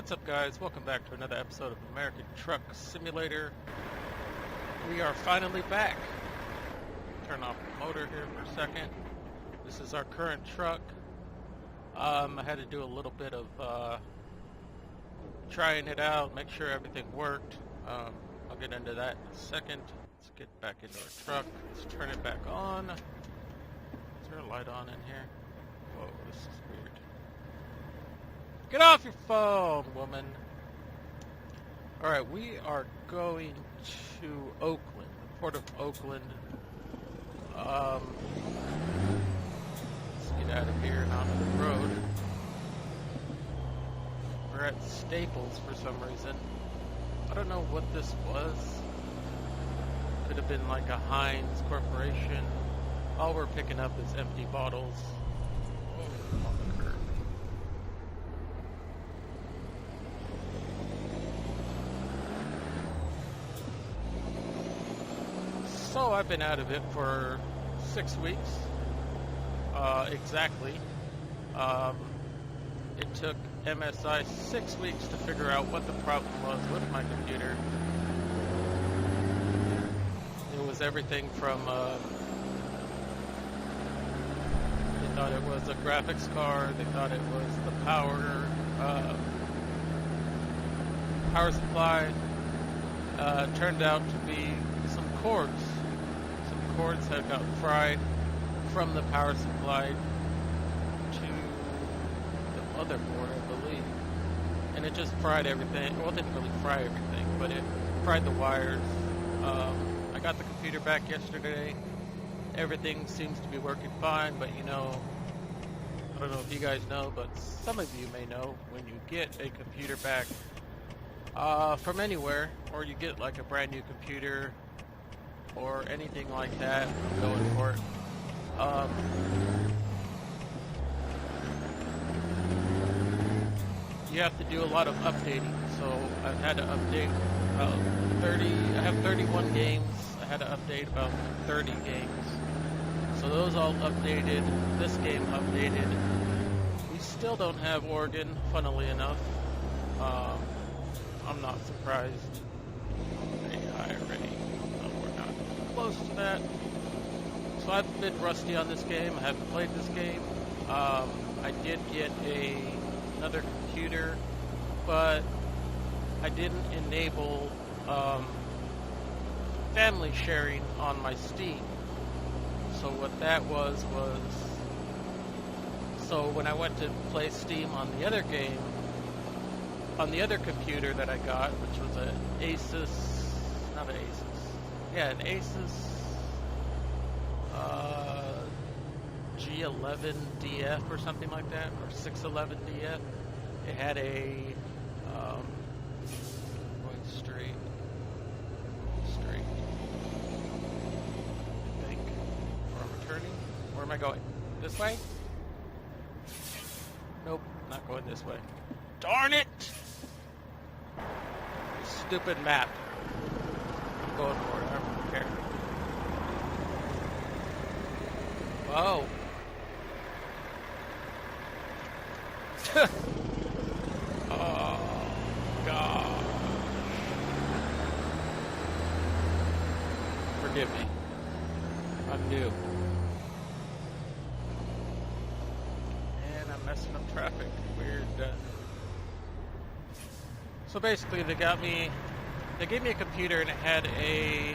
What's up, guys? Welcome back to another episode of American Truck Simulator. We are finally back. Turn off the motor here for a second. This is our current truck. I had to do a little bit of trying it out, make sure everything worked. I'll get into that in a second. Let's get back into our truck. Let's turn it back on. Is there a light on in here? Whoa, this is weird. Get off your phone, woman. Alright, we are going to Oakland, the Port of Oakland. Let's get out of here and onto the road. We're at Staples for some reason. I don't know what this was. Could have been like a Heinz Corporation. All we're picking up is empty bottles. Oh, on the curb. So I've been out of it for 6 weeks, exactly. It took MSI 6 weeks to figure out what the problem was with my computer. It was everything from, they thought it was a graphics card, they thought it was the power supply. Turned out to be some cords. Some cords had got fried from the power supply to the motherboard, I believe. And it just fried everything. Well, it didn't really fry everything, but it fried the wires. I got the computer back yesterday. Everything seems to be working fine, but you know, I don't know if you guys know, but some of you may know, when you get a computer back from anywhere, or you get like a brand new computer or anything like that, I'm going for it. You have to do a lot of updating, so I've had to update about 30, I have 31 games, I had to update about 30 games. So those all updated, this game updated. We still don't have Oregon, funnily enough. I'm not surprised. A high rating. No, we're not close to that. So I've been rusty on this game. I haven't played this game. I did get another computer, but I didn't enable family sharing on my Steam. So what that was, so when I went to play Steam on the other game, on the other computer that I got, which was an Asus, not an Asus, yeah, an Asus G11DF or something like that, or 611DF. It had a, going straight, I think, or I'm turning, where am I going? This way? Nope, not going this way. Darn it! Stupid map. I'm going for it. I don't care. Whoa. Oh, God. Forgive me. I'm new. And I'm messing up traffic. Weird. So basically, they gave me a computer and it had a,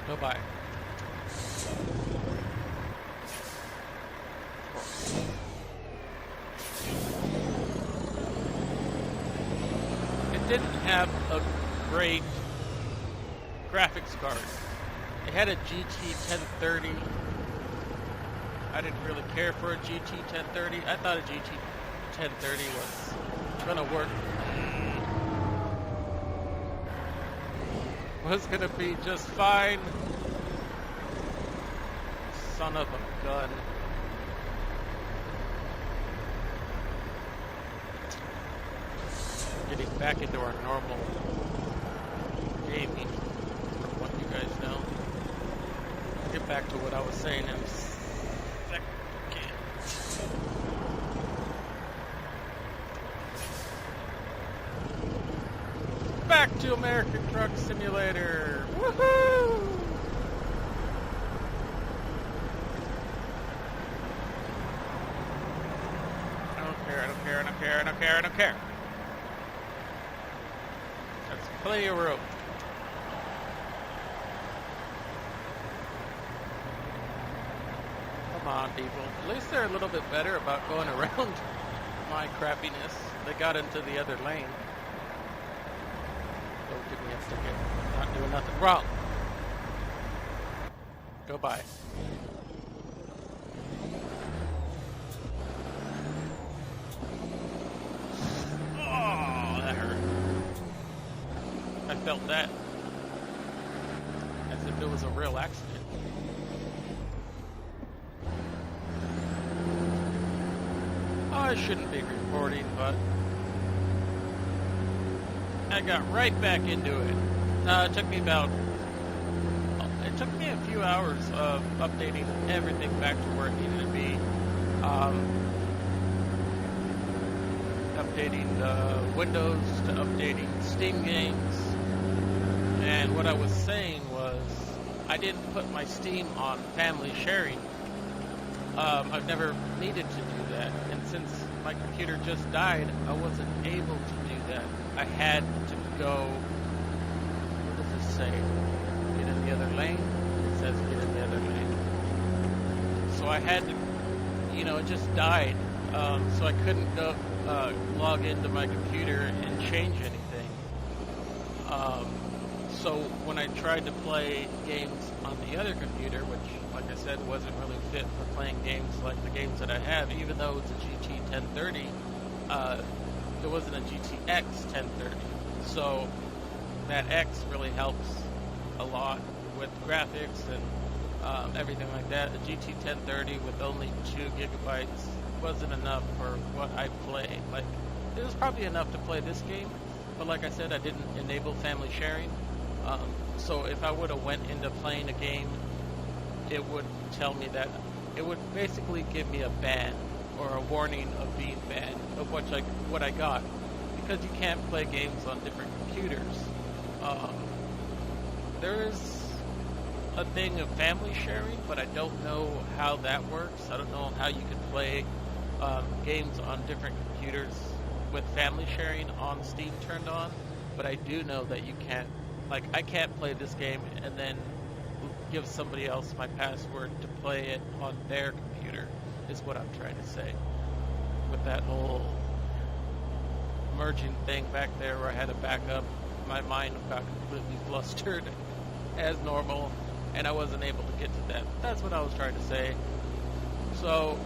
go by. It didn't have a great graphics card. It had a GT 1030. I didn't really care for a GT 1030. I thought a GT 1030 was gonna work. Was gonna be just fine. Son of a gun. Getting back into our normal gaming, from what you guys know. Get back to what I was saying in a second. back to American Truck Simulator. Woohoo! I don't care. That's plenty of room. Come on, people. At least they're a little bit better about going around my crappiness. They got into the other lane. Don't give me a ticket. I'm not doing nothing wrong. Go by. Oh, that hurt. I felt that as if it was a real accident. I shouldn't be recording, but I got right back into it. It took me a few hours of updating everything back to where it needed to be. Updating the Windows to updating Steam games. And what I was saying was, I didn't put my Steam on family sharing. I've never needed to do that, and since my computer just died, I wasn't able to do that. I had to go, what does this say? Get in the other lane? It says get in the other lane. So I had to, it just died, so I couldn't go log into my computer and change anything. So when I tried to play games on the other computer, which, like I said, wasn't really fit for playing games like the games that I have, even though it's a GT 1030, it wasn't a GTX 1030. So that X really helps a lot with graphics and everything like that. The GT 1030 with only 2 gigabytes wasn't enough for what I played. Like, it was probably enough to play this game, but like I said, I didn't enable family sharing. So if I would have went into playing a game, it would tell me that it would basically give me a ban or a warning of being banned of what I got, because you can't play games on different computers. There is a thing of family sharing, but I don't know how that works. I don't know how you can play games on different computers with family sharing on Steam turned on, but I do know that you can't. Like, I can't play this game and then give somebody else my password to play it on their computer, is what I'm trying to say. With that whole merging thing back there where I had to back up, my mind got completely flustered as normal, and I wasn't able to get to that. That's what I was trying to say. So,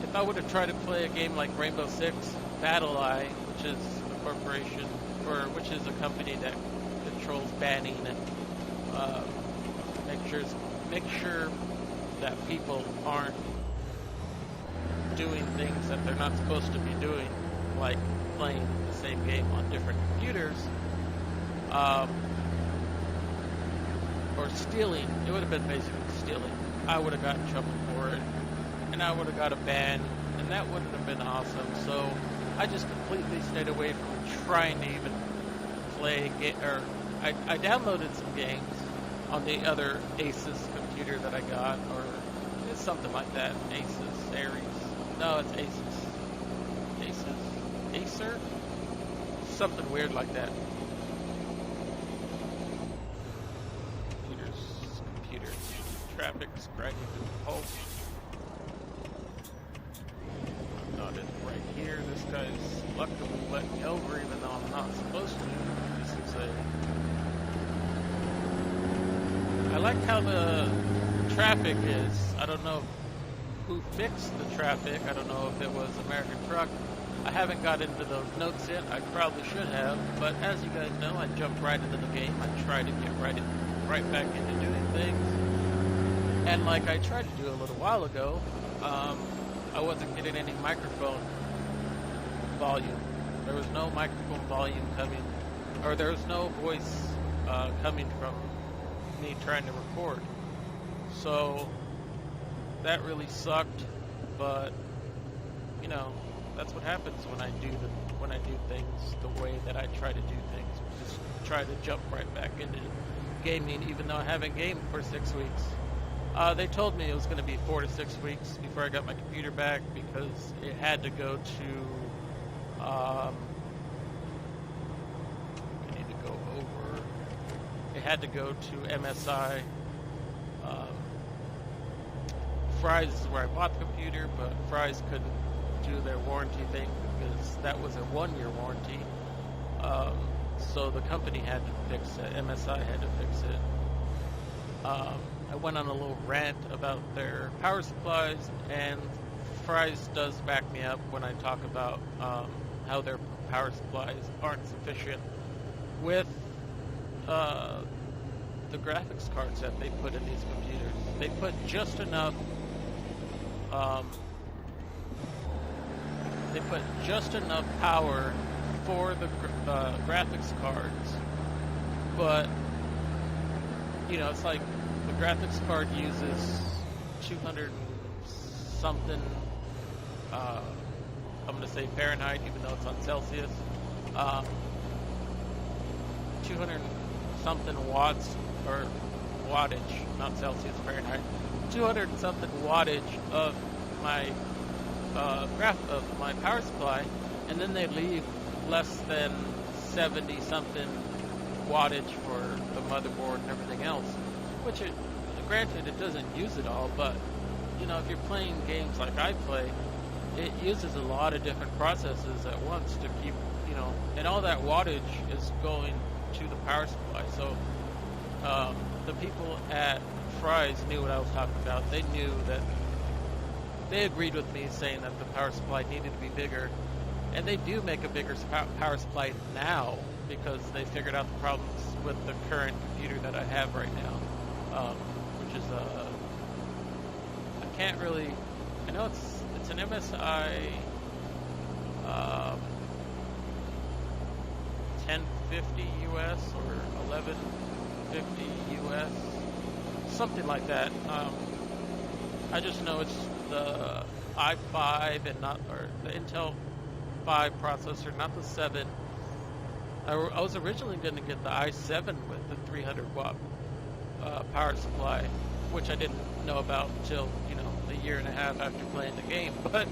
if I would have tried to play a game like Rainbow Six BattlEye, which is a corporation, or which is a company that controls banning and make sure that people aren't doing things that they're not supposed to be doing, like playing the same game on different computers, or stealing. It would have been basically stealing. I would have gotten in trouble for it, and I would have got a ban, and that wouldn't have been awesome. So I just completely stayed away from trying to even play I downloaded some games on the other Asus computer that I got, or it's something like that. Asus, no, it's Acer? Something weird like that. Computer. Traffic's grinding to a halt. I'm not in right here. This guy's luckily let me over even though I'm not supposed to. This is I like how the traffic is. I don't know who fixed the traffic. I don't know if it was American Truck. I haven't got into those notes yet. I probably should have. But as you guys know, I jumped right into the game. I tried to get right back into doing things. And like I tried to do a little while ago, I wasn't getting any microphone volume. There was no microphone volume coming, or there was no voice coming from me trying to record. So that really sucked, but that's what happens when when I do things the way that I try to do things, which is try to jump right back into gaming, even though I haven't gamed for 6 weeks. They told me it was going to be 4 to 6 weeks before I got my computer back because it had to go to, I need to go over, it had to go to MSI. Fry's is where I bought the computer, but Fry's couldn't do their warranty thing because that was a 1-year warranty. So the company had to fix it. MSI had to fix it. I went on a little rant about their power supplies, and Fry's does back me up when I talk about how their power supplies aren't sufficient with the graphics cards that they put in these computers. They put just enough. They put just enough power for the graphics cards, but it's like the graphics card uses 200 something. I'm going to say Fahrenheit, even though it's on Celsius. 200 something watts or wattage, not Celsius, Fahrenheit. 200 something wattage of my of my power supply, and then they leave less than 70 something wattage for the motherboard and everything else, which granted it doesn't use it all, but if you're playing games like I play, it uses a lot of different processes at once to keep and all that wattage is going to the power supply. So the people at Fry's knew what I was talking about. They knew that. They agreed with me saying that the power supply needed to be bigger, and they do make a bigger power supply now because they figured out the problems with the current computer that I have right now, which is I can't really. I know it's an MSI 1050 US or 1150 US, something like that. I just know it's the i5 and the Intel 5 processor, not the 7. I was originally going to get the i7 with the 300 watt power supply, which I didn't know about until a year and a half after playing the game. But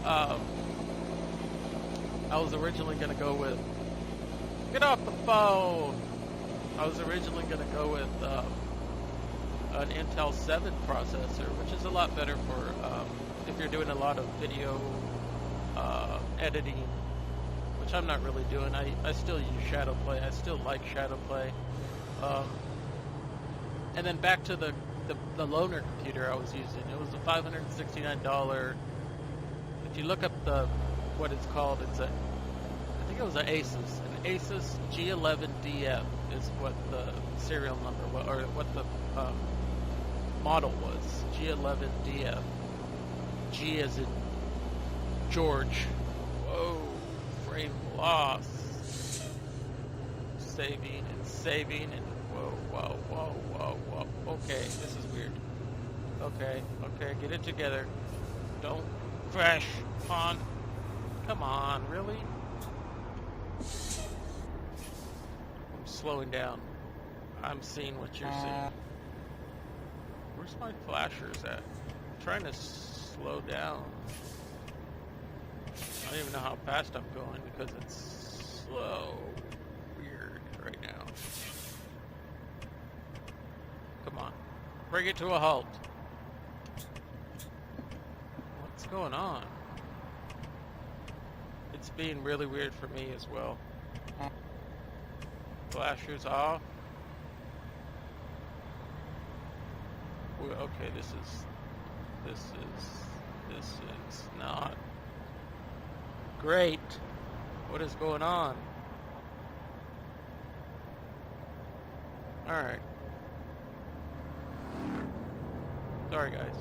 I was originally going to go with get off the phone. I was originally going to go with an Intel 7 processor, which is a lot better for if you're doing a lot of video editing, which I'm not really doing. I still use Shadowplay. I still like Shadowplay. And then back to the loaner computer I was using. It was a $569. If you look up what it's called, I think it was an Asus. An Asus G11DF is what the serial number was, or what the model was. G11DF. G as in George. Whoa, frame loss. Saving and whoa. Okay, this is weird. Okay, get it together. Don't crash on. Come on, really? I'm slowing down. I'm seeing what you're seeing. Where's my flashers at? I'm trying to slow down. I don't even know how fast I'm going because it's slow. Weird right now. Come on. Bring it to a halt. What's going on? It's being really weird for me as well. Flashers off. Okay, this is not great. What is going on? Alright. Sorry guys.